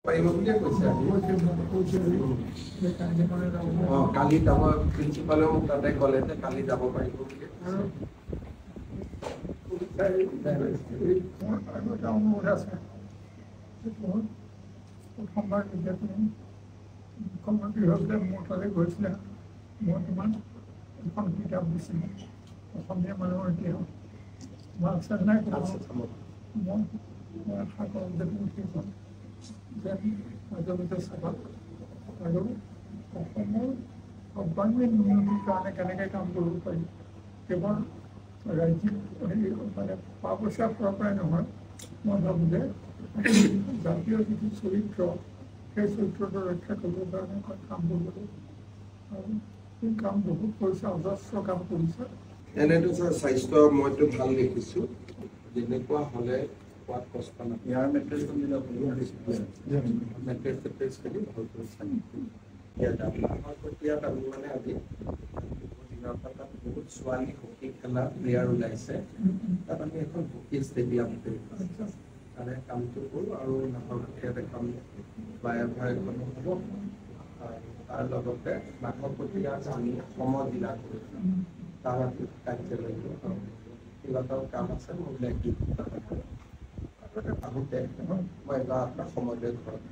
পাৰিব বুলিয়ে কৈছে কালি যাব প্ৰিন্সিপালেও মোক তাতে ক'লে যে কালি যাব পাৰিব বুলি অনুৰোধ আছে প্ৰথমবাৰ যেতিয়া তুমি মুখ্যমন্ত্ৰী হৈ পেলাই মোৰ তালৈ গৈছিলা মই তোমাক এখন কিতাপ দিছিলোঁ অসমীয়া মানুহৰ ইতিহাস মই আছে নাই মই আশা কৰোঁ যে তুমি সেইখন যেন মাজে চাবা আৰু অসমৰ সৰ্বাংগীন উন্নতিৰ কাৰণে কেনেকৈ কাম কৰিব পাৰি কেৱল ৰাজ্যিক হেৰি মানে পা পইচা খোৱাৰ পৰাই নহয় মই ভাবোঁ যে জাতীয় যিটো চৰিত্ৰ সেই চৰিত্ৰটো ৰক্ষা কৰিবৰ কাৰণে কাম কৰিব লাগিব আৰু সেই কাম বহুত কৰিছে অজস্ৰ কাম কৰিছে এনেতো ছাৰ স্বাস্থ্য মইতো ভাল দেখিছোঁ যেনেকুৱা হ'লে কোৱাত কষ্ট নহয় ইয়াৰ মেট্ৰিক্স খেলি ভাল কৰিছে ইয়াত আমি মানে আজি দিনৰ পৰা তাত বহুত ছোৱালী হকী খেলা প্লেয়াৰ ওলাইছে তাত আমি এখন হকী ষ্টেডিয়াম কৰিছোঁ তাৰে কামটো কৰোঁ আৰু নাহৰকটীয়াত এখন ফ্লাইঅভাৰ এখন হ'ব তাৰ লগতে নাহৰকটীয়া আমি সমজিলা কৰিছোঁ তাৰ কাৰ্যালয় কেইবাটাও কাম আছে মই উল্লেখ দিম আহোঁতে মই এবাৰ আপোনাৰ সমজুৱে ঘৰত